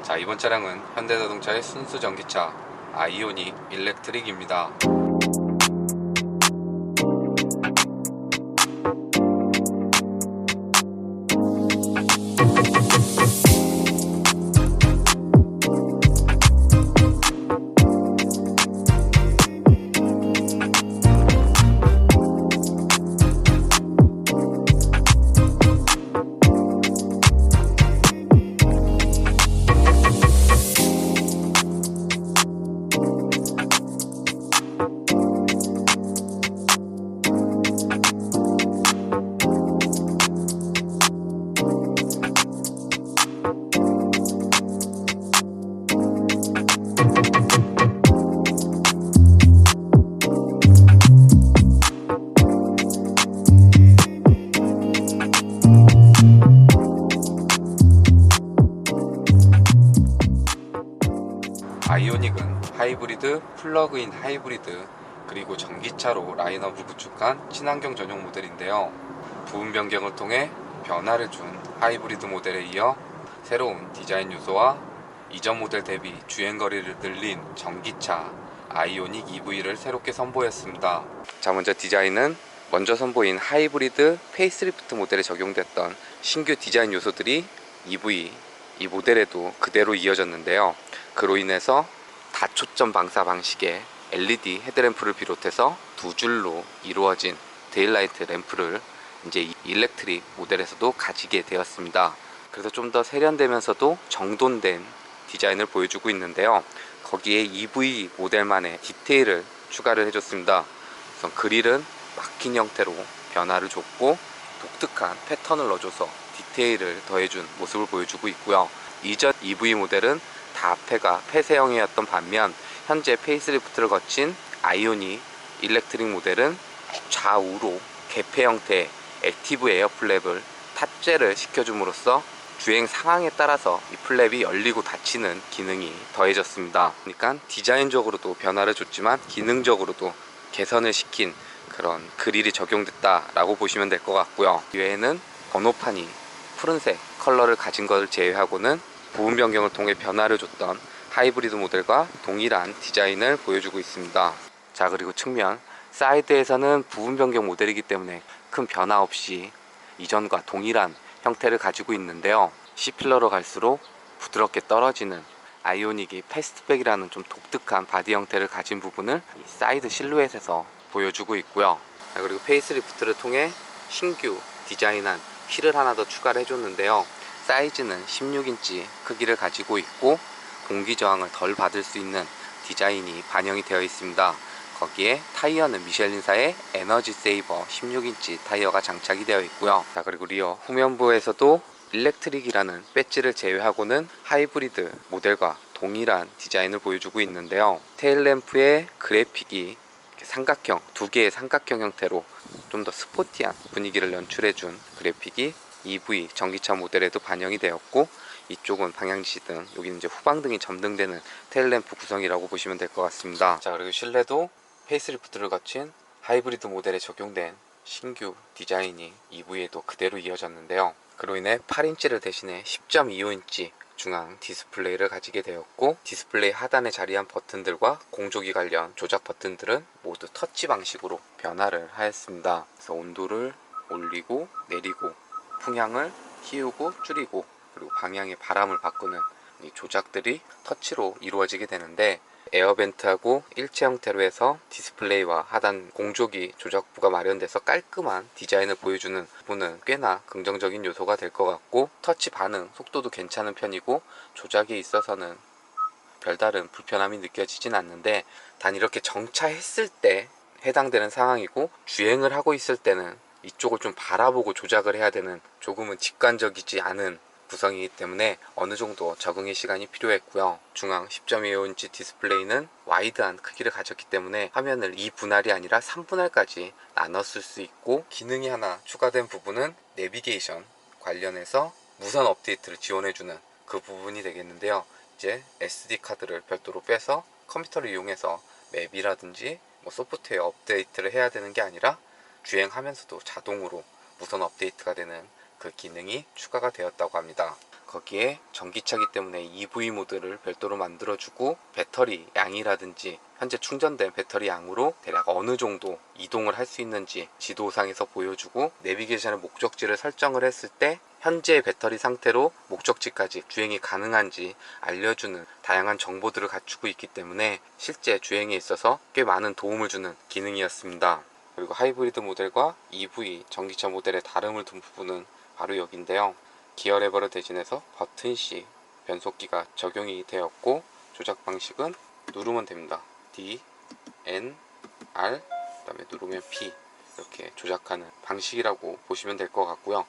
자, 이번 차량은 현대자동차의 순수 전기차 아이오닉 일렉트릭입니다. 아이오닉은 하이브리드, 플러그인 하이브리드, 그리고 전기차로 라인업을 구축한 친환경 전용 모델인데요. 부분 변경을 통해 변화를 준 하이브리드 모델에 이어 새로운 디자인 요소와 이전 모델 대비 주행거리를 늘린 전기차 아이오닉 EV를 새롭게 선보였습니다. 자, 먼저 디자인은 먼저 선보인 하이브리드 페이스리프트 모델에 적용됐던 신규 디자인 요소들이 EV 이 모델에도 그대로 이어졌는데요. 그로 인해서 다초점 방사 방식의 LED 헤드램프를 비롯해서 두 줄로 이루어진 데일라이트 램프를 이제 일렉트릭 모델에서도 가지게 되었습니다. 그래서 좀 더 세련되면서도 정돈된 디자인을 보여주고 있는데요. 거기에 EV 모델만의 디테일을 추가를 해줬습니다. 우선 그릴은 막힌 형태로 변화를 줬고 독특한 패턴을 넣어줘서 디테일을 더해준 모습을 보여주고 있고요. 이전 EV 모델은 다 앞에가 폐쇄형이었던 반면 현재 페이스리프트를 거친 아이오닉 일렉트릭 모델은 좌우로 개폐 형태의 액티브 에어 플랩을 탑재를 시켜줌으로써 주행 상황에 따라서 이 플랩이 열리고 닫히는 기능이 더해졌습니다. 그러니까 디자인적으로도 변화를 줬지만 기능적으로도 개선을 시킨 그런 그릴이 적용됐다라고 보시면 될 것 같고요. 이외에는 번호판이 푸른색 컬러를 가진 것을 제외하고는 부분 변경을 통해 변화를 줬던 하이브리드 모델과 동일한 디자인을 보여주고 있습니다. 자, 그리고 측면 사이드에서는 부분 변경 모델이기 때문에 큰 변화 없이 이전과 동일한 형태를 가지고 있는데요. C필러로 갈수록 부드럽게 떨어지는 아이오닉이 패스트백이라는 좀 독특한 바디 형태를 가진 부분을 이 사이드 실루엣에서 보여주고 있고요. 자, 그리고 페이스리프트를 통해 신규 디자인한 휠을 하나 더 추가를 해줬는데요. 사이즈는 16인치 크기를 가지고 있고 공기 저항을 덜 받을 수 있는 디자인이 반영이 되어 있습니다. 거기에 타이어는 미쉐린사의 에너지 세이버 16인치 타이어가 장착이 되어 있고요. 자, 그리고 리어 후면부에서도 일렉트릭이라는 배지를 제외하고는 하이브리드 모델과 동일한 디자인을 보여주고 있는데요. 테일램프의 그래픽이 삼각형, 두 개의 삼각형 형태로 좀 더 스포티한 분위기를 연출해준 그래픽이 EV 전기차 모델에도 반영이 되었고, 이쪽은 방향지시등, 여기는 이제 후방등이 점등되는 테일램프 구성이라고 보시면 될 것 같습니다. 자, 그리고 실내도 페이스리프트를 거친 하이브리드 모델에 적용된 신규 디자인이 EV에도 그대로 이어졌는데요. 그로 인해 8인치를 대신해 10.25인치 중앙 디스플레이를 가지게 되었고, 디스플레이 하단에 자리한 버튼들과 공조기 관련 조작 버튼들은 모두 터치 방식으로 변화를 하였습니다. 그래서 온도를 올리고 내리고, 풍향을 키우고 줄이고, 그리고 방향의 바람을 바꾸는 이 조작들이 터치로 이루어지게 되는데, 에어벤트하고 일체 형태로 해서 디스플레이와 하단 공조기 조작부가 마련돼서 깔끔한 디자인을 보여주는 부분은 꽤나 긍정적인 요소가 될 것 같고, 터치 반응 속도도 괜찮은 편이고 조작에 있어서는 별다른 불편함이 느껴지진 않는데, 단 이렇게 정차했을 때 해당되는 상황이고 주행을 하고 있을 때는 이쪽을 좀 바라보고 조작을 해야 되는 조금은 직관적이지 않은 구성이기 때문에 어느 정도 적응의 시간이 필요했고요. 중앙 10.25인치 디스플레이는 와이드한 크기를 가졌기 때문에 화면을 2분할이 아니라 3분할까지 나눴을 수 있고, 기능이 하나 추가된 부분은 내비게이션 관련해서 무선 업데이트를 지원해주는 그 부분이 되겠는데요. 이제 SD카드를 별도로 빼서 컴퓨터를 이용해서 맵이라든지 소프트웨어 업데이트를 해야 되는 게 아니라 주행하면서도 자동으로 무선 업데이트가 되는 그 기능이 추가가 되었다고 합니다. 거기에 전기차기 때문에 EV 모드를 별도로 만들어주고 배터리 양이라든지 현재 충전된 배터리 양으로 대략 어느 정도 이동을 할 수 있는지 지도상에서 보여주고, 내비게이션의 목적지를 설정을 했을 때 현재 배터리 상태로 목적지까지 주행이 가능한지 알려주는 다양한 정보들을 갖추고 있기 때문에 실제 주행에 있어서 꽤 많은 도움을 주는 기능이었습니다. 그리고 하이브리드 모델과 EV 전기차 모델의 다름을 둔 부분은 바로 여기인데요. 기어 레버를 대신해서 버튼식 변속기가 적용이 되었고, 조작 방식은 누르면 됩니다. D, N, R, 그 다음에 누르면 P, 이렇게 조작하는 방식이라고 보시면 될 것 같고요.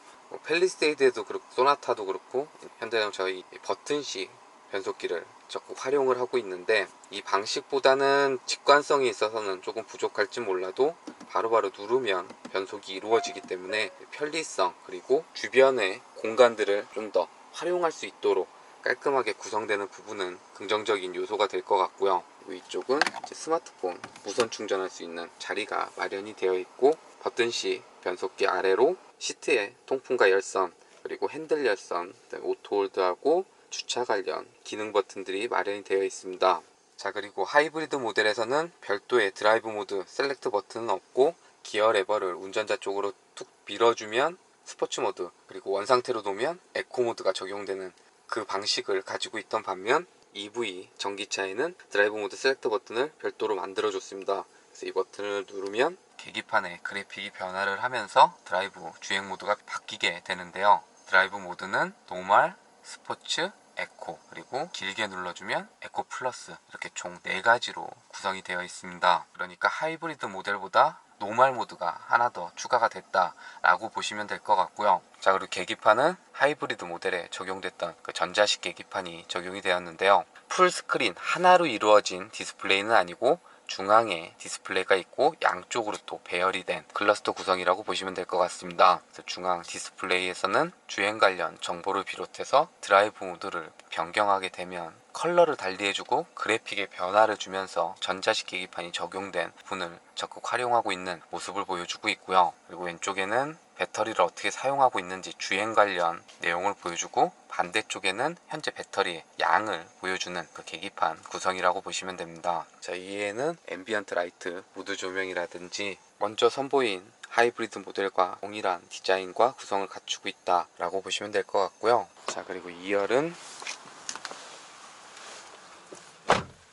팰리세이드에도 그렇고 소나타도 그렇고 현대자동차가 이 버튼식 변속기를 적극 활용을 하고 있는데, 이 방식보다는 직관성이 있어서는 조금 부족할지 몰라도 바로바로 누르면 변속이 이루어지기 때문에 편리성, 그리고 주변의 공간들을 좀 더 활용할 수 있도록 깔끔하게 구성되는 부분은 긍정적인 요소가 될 것 같고요. 위쪽은 스마트폰 무선 충전할 수 있는 자리가 마련이 되어 있고, 버튼식 변속기 아래로 시트의 통풍과 열선, 그리고 핸들 열선, 오토홀드하고 주차 관련 기능 버튼들이 마련이 되어 있습니다. 자, 그리고 하이브리드 모델에서는 별도의 드라이브 모드 셀렉트 버튼은 없고, 기어 레버를 운전자 쪽으로 툭 밀어주면 스포츠 모드, 그리고 원상태로 놓으면 에코 모드가 적용되는 그 방식을 가지고 있던 반면, EV 전기차에는 드라이브 모드 셀렉트 버튼을 별도로 만들어 줬습니다. 그래서 이 버튼을 누르면 계기판에 그래픽이 변화를 하면서 드라이브 주행 모드가 바뀌게 되는데요. 드라이브 모드는 노멀, 스포츠, 에코, 그리고 길게 눌러주면 에코 플러스, 이렇게 총 4가지로 구성이 되어 있습니다. 그러니까 하이브리드 모델보다 노멀 모드가 하나 더 추가가 됐다 라고 보시면 될 것 같고요. 자, 그리고 계기판은 하이브리드 모델에 적용됐던 그 전자식 계기판이 적용이 되었는데요. 풀스크린 하나로 이루어진 디스플레이는 아니고 중앙에 디스플레이가 있고 양쪽으로 또 배열이 된 클러스터 구성이라고 보시면 될 것 같습니다. 그래서 중앙 디스플레이에서는 주행 관련 정보를 비롯해서 드라이브 모드를 변경하게 되면 컬러를 달리해주고 그래픽에 변화를 주면서 전자식 계기판이 적용된 부분을 적극 활용하고 있는 모습을 보여주고 있고요. 그리고 왼쪽에는 배터리를 어떻게 사용하고 있는지 주행 관련 내용을 보여주고, 반대쪽에는 현재 배터리의 양을 보여주는 그 계기판 구성이라고 보시면 됩니다. 자, 이외에는 앰비언트 라이트, 무드 조명이라든지 먼저 선보인 하이브리드 모델과 동일한 디자인과 구성을 갖추고 있다라고 보시면 될 것 같고요. 자, 그리고 2열은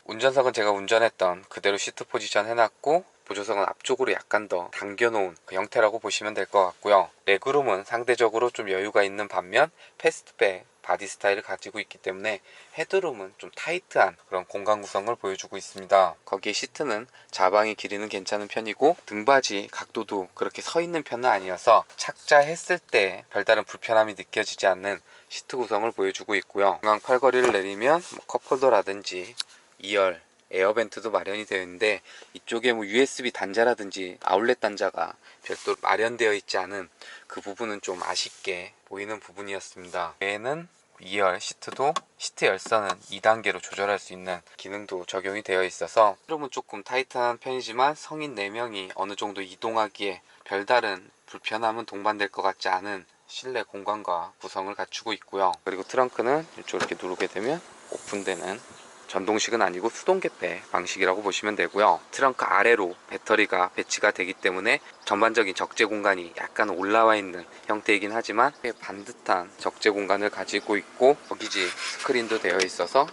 운전석은 제가 운전했던 그대로 시트 포지션 해놨고, 보조석은 앞쪽으로 약간 더 당겨놓은 그 형태라고 보시면 될 것 같고요. 레그룸은 상대적으로 좀 여유가 있는 반면 패스트백 바디 스타일을 가지고 있기 때문에 헤드룸은 좀 타이트한 그런 공간 구성을 보여주고 있습니다. 거기에 시트는 좌방의 길이는 괜찮은 편이고, 등받이 각도도 그렇게 서 있는 편은 아니어서 착자했을 때 별다른 불편함이 느껴지지 않는 시트 구성을 보여주고 있고요. 중앙 팔걸이를 내리면 컵홀더라든지 2열 에어벤트도 마련이 되어 있는데, 이쪽에 USB 단자라든지 아울렛 단자가 별도로 마련되어 있지 않은 그 부분은 좀 아쉽게 보이는 부분이었습니다. 외에는 2열 시트도 시트 열선은 2단계로 조절할 수 있는 기능도 적용이 되어 있어서 흐름은 조금 타이트한 편이지만 성인 4명이 어느 정도 이동하기에 별다른 불편함은 동반될 것 같지 않은 실내 공간과 구성을 갖추고 있고요. 그리고 트렁크는 이쪽 이렇게 누르게 되면 오픈되는, 전동식은 아니고 수동 개폐 방식이라고 보시면 되고요. 트렁크 아래로 배터리가 배치가 되기 때문에 전반적인 적재 공간이 약간 올라와 있는 형태이긴 하지만 반듯한 적재 공간을 가지고 있고, 거기지 스크린도 되어 있어서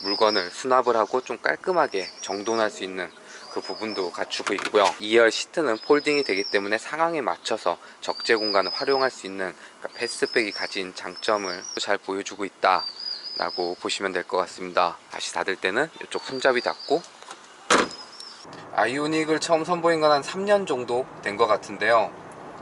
물건을 수납을 하고 좀 깔끔하게 정돈할 수 있는 그 부분도 갖추고 있고요. 2열 시트는 폴딩이 되기 때문에 상황에 맞춰서 적재 공간을 활용할 수 있는, 그러니까 패스트백이 가진 장점을 잘 보여주고 있다 라고 보시면 될 것 같습니다. 다시 닫을 때는 이쪽 손잡이 닫고, 아이오닉을 처음 선보인 건 한 3년 정도 된 것 같은데요.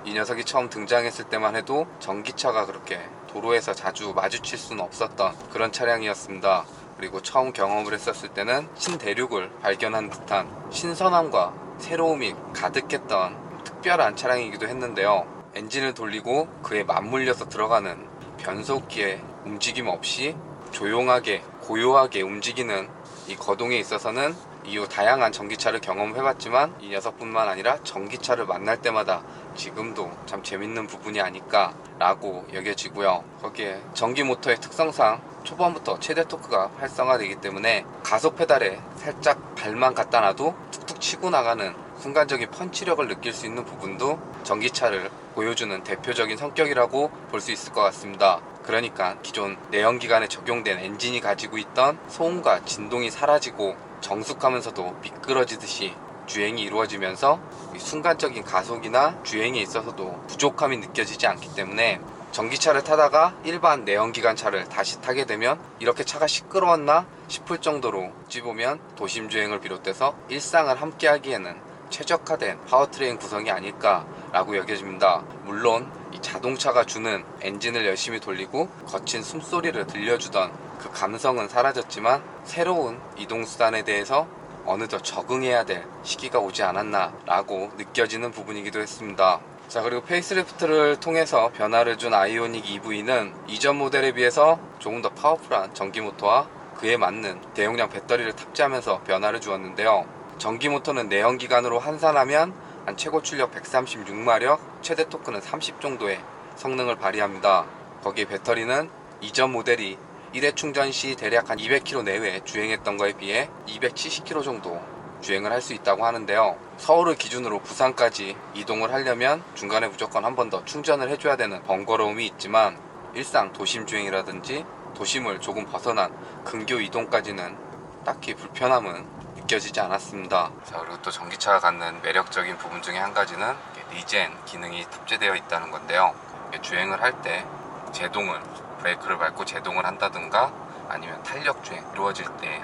이 녀석이 처음 등장했을 때만 해도 전기차가 그렇게 도로에서 자주 마주칠 수는 없었던 그런 차량이었습니다. 그리고 처음 경험을 했었을 때는 신대륙을 발견한 듯한 신선함과 새로움이 가득했던 특별한 차량이기도 했는데요. 엔진을 돌리고 그에 맞물려서 들어가는 변속기의 움직임 없이 조용하게 고요하게 움직이는 이 거동에 있어서는 이후 다양한 전기차를 경험해봤지만 이 녀석뿐만 아니라 전기차를 만날 때마다 지금도 참 재밌는 부분이 아닐까 라고 여겨지고요. 거기에 전기 모터의 특성상 초반부터 최대 토크가 활성화되기 때문에 가속 페달에 살짝 발만 갖다 놔도 툭툭 치고 나가는 순간적인 펀치력을 느낄 수 있는 부분도 전기차를 보여주는 대표적인 성격이라고 볼 수 있을 것 같습니다. 그러니까 기존 내연기관에 적용된 엔진이 가지고 있던 소음과 진동이 사라지고 정숙하면서도 미끄러지듯이 주행이 이루어지면서 순간적인 가속이나 주행에 있어서도 부족함이 느껴지지 않기 때문에 전기차를 타다가 일반 내연기관 차를 다시 타게 되면 이렇게 차가 시끄러웠나 싶을 정도로 어찌 보면 도심 주행을 비롯해서 일상을 함께 하기에는 최적화된 파워트레인 구성이 아닐까 라고 여겨집니다. 물론 이 자동차가 주는 엔진을 열심히 돌리고 거친 숨소리를 들려주던 그 감성은 사라졌지만 새로운 이동수단에 대해서 어느덧 적응해야 될 시기가 오지 않았나 라고 느껴지는 부분이기도 했습니다. 자, 그리고 페이스리프트를 통해서 변화를 준 아이오닉 EV는 이전 모델에 비해서 조금 더 파워풀한 전기모터와 그에 맞는 대용량 배터리를 탑재하면서 변화를 주었는데요. 전기모터는 내연기관으로 환산하면 한 최고 출력 136마력, 최대 토크는 30 정도의 성능을 발휘합니다. 거기에 배터리는 이전 모델이 1회 충전 시 대략 한 200km 내외 주행했던 거에 비해 270km 정도 주행을 할 수 있다고 하는데요. 서울을 기준으로 부산까지 이동을 하려면 중간에 무조건 한 번 더 충전을 해줘야 되는 번거로움이 있지만 일상 도심 주행이라든지 도심을 조금 벗어난 근교 이동까지는 딱히 불편함은 느껴지지 않았습니다. 자, 그리고 또 전기차가 갖는 매력적인 부분 중에 한 가지는 리젠 기능이 탑재되어 있다는 건데요. 주행을 할 때 제동을 브레이크를 밟고 제동을 한다든가 아니면 탄력 주행 이루어질 때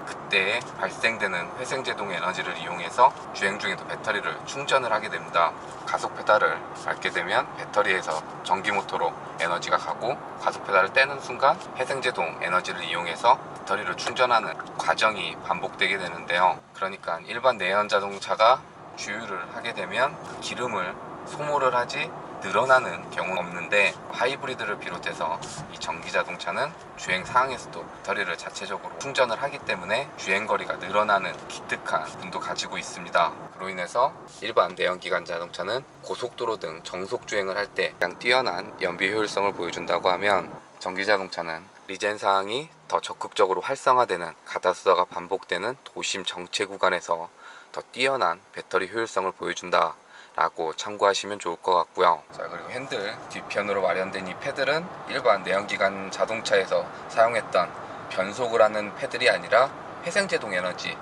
그때 발생되는 회생제동 에너지를 이용해서 주행 중에도 배터리를 충전을 하게 됩니다. 가속 페달을 밟게 되면 배터리에서 전기모터로 에너지가 가고 가속 페달을 떼는 순간 회생제동 에너지를 이용해서 배터리를 충전하는 과정이 반복되게 되는데요. 그러니까 일반 내연 자동차가 주유를 하게 되면 기름을 소모를 하지 늘어나는 경우는 없는데 하이브리드를 비롯해서 이 전기 자동차는 주행 상황에서도 배터리를 자체적으로 충전을 하기 때문에 주행거리가 늘어나는 기특한 부분도 가지고 있습니다. 그로 인해서 일반 내연기관 자동차는 고속도로 등 정속 주행을 할 때 가장 뛰어난 연비 효율성을 보여준다고 하면 전기 자동차는 리젠 사항이 더 적극적으로 활성화되는 가다수다가 반복되는 도심 정체 구간에서 더 뛰어난 배터리 효율성을 보여준다 라고 참고하시면 좋을 것 같고요. 자, 그리고 핸들 뒤편으로 마련된 이 패들은 일반 내연기관 자동차에서 사용했던 변속을 하는 패들이 아니라 회생제동 에너지,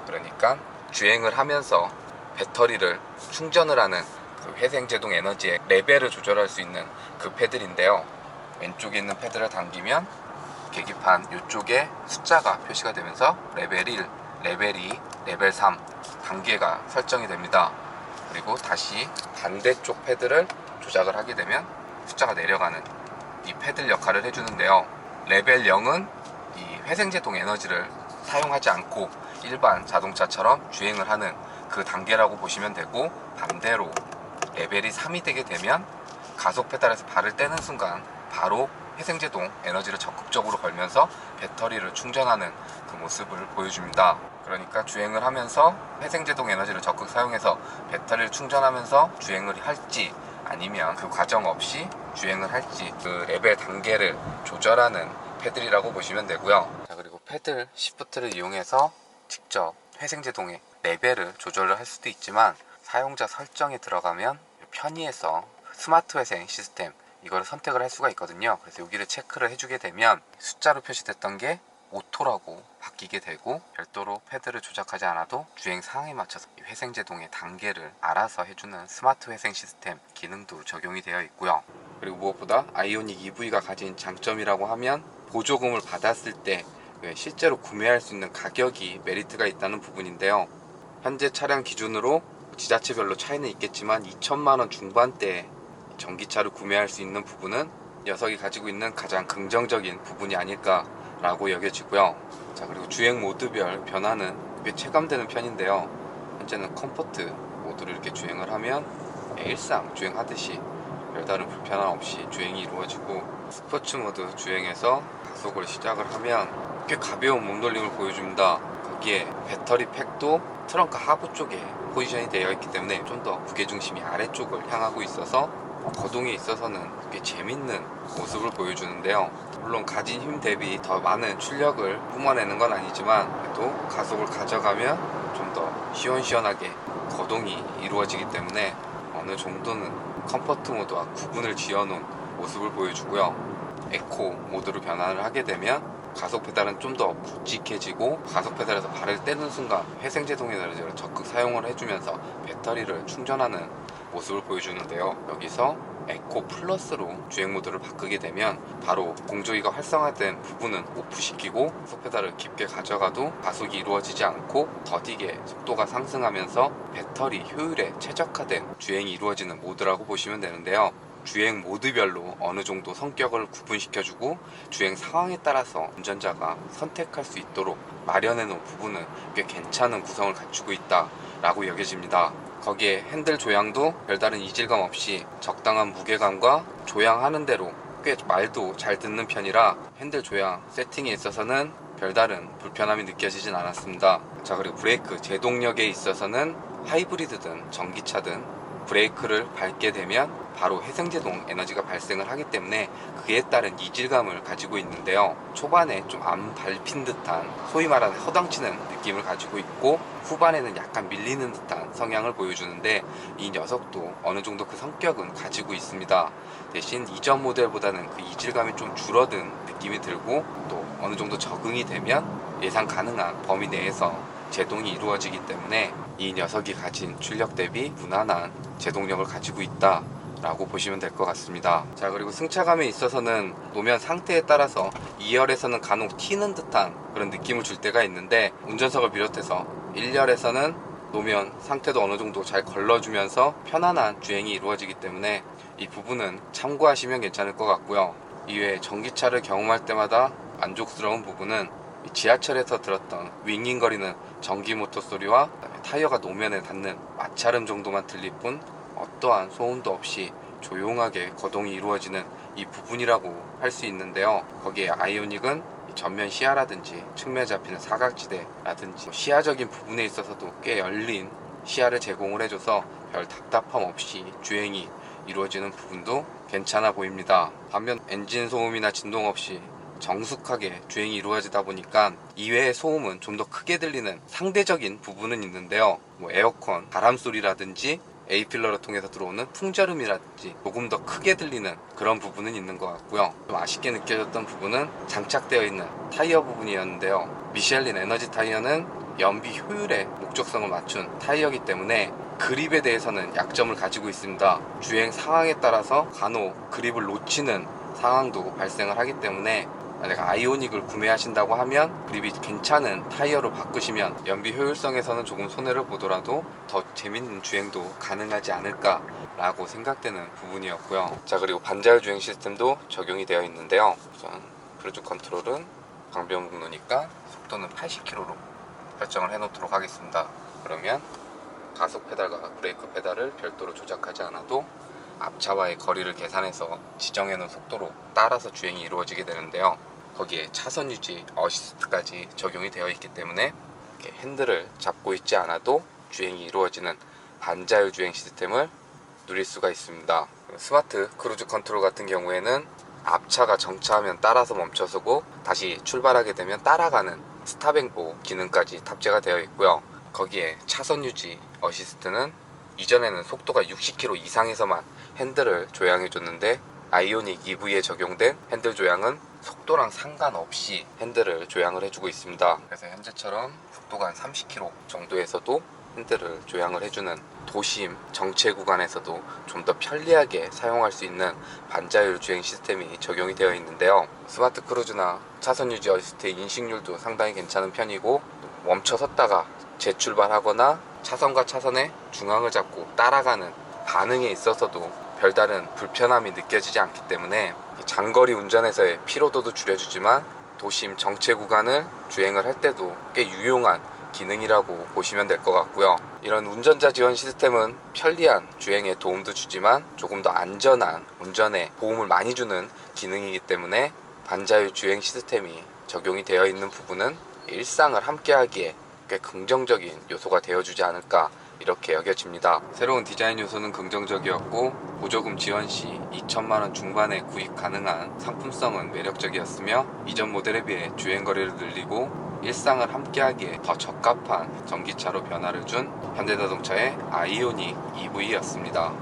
그러니까 주행을 하면서 배터리를 충전을 하는 그 회생제동 에너지의 레벨을 조절할 수 있는 그 패들인데요. 왼쪽에 있는 패드를 당기면 계기판 이쪽에 숫자가 표시가 되면서 레벨 1, 레벨 2, 레벨 3 단계가 설정이 됩니다. 그리고 다시 반대쪽 패드를 조작을 하게 되면 숫자가 내려가는 이 패들 역할을 해주는데요. 레벨 0은 이 회생제동 에너지를 사용하지 않고 일반 자동차처럼 주행을 하는 그 단계라고 보시면 되고, 반대로 레벨이 3이 되게 되면 가속 페달에서 발을 떼는 순간 바로 회생제동 에너지를 적극적으로 걸면서 배터리를 충전하는 그 모습을 보여줍니다. 그러니까 주행을 하면서 회생제동 에너지를 적극 사용해서 배터리를 충전하면서 주행을 할지 아니면 그 과정 없이 주행을 할지 그 레벨 단계를 조절하는 패들이라고 보시면 되고요. 자, 그리고 패들 시프트를 이용해서 직접 회생제동의 레벨을 조절을 할 수도 있지만 사용자 설정에 들어가면 편의에서 스마트 회생 시스템 이거를 선택을 할 수가 있거든요. 그래서 여기를 체크를 해주게 되면 숫자로 표시됐던 게 오토라고 바뀌게 되고 별도로 패드를 조작하지 않아도 주행 상황에 맞춰서 회생제동의 단계를 알아서 해주는 스마트 회생 시스템 기능도 적용이 되어 있고요. 그리고 무엇보다 아이오닉 EV가 가진 장점이라고 하면 보조금을 받았을 때 실제로 구매할 수 있는 가격이 메리트가 있다는 부분인데요. 현재 차량 기준으로 지자체별로 차이는 있겠지만 2천만원 중반대에 전기차를 구매할 수 있는 부분은 녀석이 가지고 있는 가장 긍정적인 부분이 아닐까 라고 여겨지고요. 자, 그리고 주행 모드별 변화는 꽤 체감되는 편인데요. 현재는 컴포트 모드를 이렇게 주행을 하면 일상 주행하듯이 별다른 불편함 없이 주행이 이루어지고, 스포츠 모드 주행에서 가속을 시작을 하면 꽤 가벼운 몸돌림을 보여줍니다. 거기에 배터리 팩도 트렁크 하부 쪽에 포지션이 되어 있기 때문에 좀 더 무게중심이 아래쪽을 향하고 있어서 거동에 있어서는 꽤 재밌는 모습을 보여주는데요. 물론 가진 힘 대비 더 많은 출력을 뿜어내는 건 아니지만 또 가속을 가져가면 좀 더 시원시원하게 거동이 이루어지기 때문에 어느 정도는 컴포트 모드와 구분을 지어놓은 모습을 보여주고요. 에코 모드로 변환을 하게 되면 가속 페달은 좀 더 묵직해지고 가속 페달에서 발을 떼는 순간 회생제동 에너지를 적극 사용을 해주면서 배터리를 충전하는 모습을 보여주는데요. 여기서 에코 플러스로 주행 모드를 바꾸게 되면 바로 공조기가 활성화된 부분은 오프시키고 가속 페달을 깊게 가져가도 가속이 이루어지지 않고 더디게 속도가 상승하면서 배터리 효율에 최적화된 주행이 이루어지는 모드라고 보시면 되는데요. 주행 모드별로 어느 정도 성격을 구분시켜주고 주행 상황에 따라서 운전자가 선택할 수 있도록 마련해 놓은 부분은 꽤 괜찮은 구성을 갖추고 있다 라고 여겨집니다. 거기에 핸들 조향도 별다른 이질감 없이 적당한 무게감과 조향하는 대로 꽤 말도 잘 듣는 편이라 핸들 조향 세팅에 있어서는 별다른 불편함이 느껴지진 않았습니다. 자, 그리고 브레이크 제동력에 있어서는 하이브리드든 전기차든 브레이크를 밟게 되면 바로 회생제동 에너지가 발생을 하기 때문에 그에 따른 이질감을 가지고 있는데요. 초반에 좀 안 밟힌 듯한 소위 말하는 허당치는 느낌을 가지고 있고 후반에는 약간 밀리는 듯한 성향을 보여주는데 이 녀석도 어느 정도 그 성격은 가지고 있습니다. 대신 이전 모델보다는 그 이질감이 좀 줄어든 느낌이 들고 또 어느 정도 적응이 되면 예상 가능한 범위 내에서 제동이 이루어지기 때문에 이 녀석이 가진 출력 대비 무난한 제동력을 가지고 있다 라고 보시면 될 것 같습니다. 자, 그리고 승차감에 있어서는 노면 상태에 따라서 2열에서는 간혹 튀는 듯한 그런 느낌을 줄 때가 있는데 운전석을 비롯해서 1열에서는 노면 상태도 어느 정도 잘 걸러주면서 편안한 주행이 이루어지기 때문에 이 부분은 참고하시면 괜찮을 것 같고요. 이외에 전기차를 경험할 때마다 만족스러운 부분은 지하철에서 들었던 윙윙거리는 전기 모터 소리와 타이어가 노면에 닿는 마찰음 정도만 들릴 뿐 어떠한 소음도 없이 조용하게 거동이 이루어지는 이 부분이라고 할 수 있는데요. 거기에 아이오닉은 전면 시야라든지 측면에 잡히는 사각지대라든지 시야적인 부분에 있어서도 꽤 열린 시야를 제공을 해줘서 별 답답함 없이 주행이 이루어지는 부분도 괜찮아 보입니다. 반면 엔진 소음이나 진동 없이 정숙하게 주행이 이루어지다 보니까 이외의 소음은 좀 더 크게 들리는 상대적인 부분은 있는데요. 에어컨 바람 소리라든지 A필러를 통해서 들어오는 풍절음이라든지 조금 더 크게 들리는 그런 부분은 있는 것 같고요. 좀 아쉽게 느껴졌던 부분은 장착되어 있는 타이어 부분이었는데요. 미쉐린 에너지 타이어는 연비 효율에 목적성을 맞춘 타이어이기 때문에 그립에 대해서는 약점을 가지고 있습니다. 주행 상황에 따라서 간혹 그립을 놓치는 상황도 발생을 하기 때문에 만약 아이오닉을 구매하신다고 하면 그립이 괜찮은 타이어로 바꾸시면 연비 효율성에서는 조금 손해를 보더라도 더 재밌는 주행도 가능하지 않을까 라고 생각되는 부분이었고요. 자, 그리고 반자율 주행 시스템도 적용이 되어 있는데요. 우선 크루즈 컨트롤은 방변 목로니까 속도는 80km로 설정을 해 놓도록 하겠습니다. 그러면 가속 페달과 브레이크 페달을 별도로 조작하지 않아도 앞차와의 거리를 계산해서 지정해 놓은 속도로 따라서 주행이 이루어지게 되는데요. 거기에 차선 유지 어시스트까지 적용이 되어 있기 때문에 이렇게 핸들을 잡고 있지 않아도 주행이 이루어지는 반자율 주행 시스템을 누릴 수가 있습니다. 스마트 크루즈 컨트롤 같은 경우에는 앞차가 정차하면 따라서 멈춰서고 다시 출발하게 되면 따라가는 스탑&고 기능까지 탑재가 되어 있고요. 거기에 차선 유지 어시스트는 이전에는 속도가 60km 이상에서만 핸들을 조향해 줬는데 아이오닉 EV에 적용된 핸들 조향은 속도랑 상관없이 핸들을 조향을 해주고 있습니다. 그래서 현재처럼 속도가 한 30km 정도에서도 핸들을 조향을 해주는 도심 정체 구간에서도 좀 더 편리하게 사용할 수 있는 반자율 주행 시스템이 적용이 되어 있는데요. 스마트 크루즈나 차선 유지 어시스트의 인식률도 상당히 괜찮은 편이고 멈춰 섰다가 재출발하거나 차선과 차선의 중앙을 잡고 따라가는 반응에 있어서도 별다른 불편함이 느껴지지 않기 때문에 장거리 운전에서의 피로도도 줄여주지만 도심 정체 구간을 주행을 할 때도 꽤 유용한 기능이라고 보시면 될 것 같고요. 이런 운전자 지원 시스템은 편리한 주행에 도움도 주지만 조금 더 안전한 운전에 도움을 많이 주는 기능이기 때문에 반자율 주행 시스템이 적용이 되어 있는 부분은 일상을 함께하기에 꽤 긍정적인 요소가 되어주지 않을까 이렇게 여겨집니다. 새로운 디자인 요소는 긍정적이었고 보조금 지원 시 2천만원 중반에 구입 가능한 상품성은 매력적이었으며 이전 모델에 비해 주행거리를 늘리고 일상을 함께하기에 더 적합한 전기차로 변화를 준 현대자동차의 아이오닉 EV였습니다.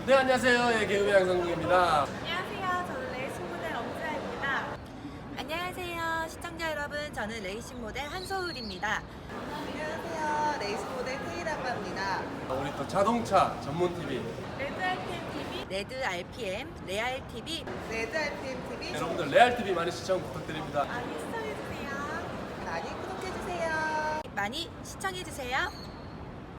네, 안녕하세요. 개그맨 양성국입니다. 안녕하세요. 저는 레이싱 모델 엄지아입니다. 안녕하세요. 시청자 여러분. 저는 레이싱 모델 한소울입니다. 안녕하세요. 레이싱 모델 테이라고 합니다. 우리 또 자동차 전문 TV 레드 RPM TV, 레드 RPM, 레알 TV 레드 RPM TV 여러분들 레알 TV 많이 시청 부탁드립니다. 많이 시청해주세요. 많이 구독해주세요. 많이 시청해주세요.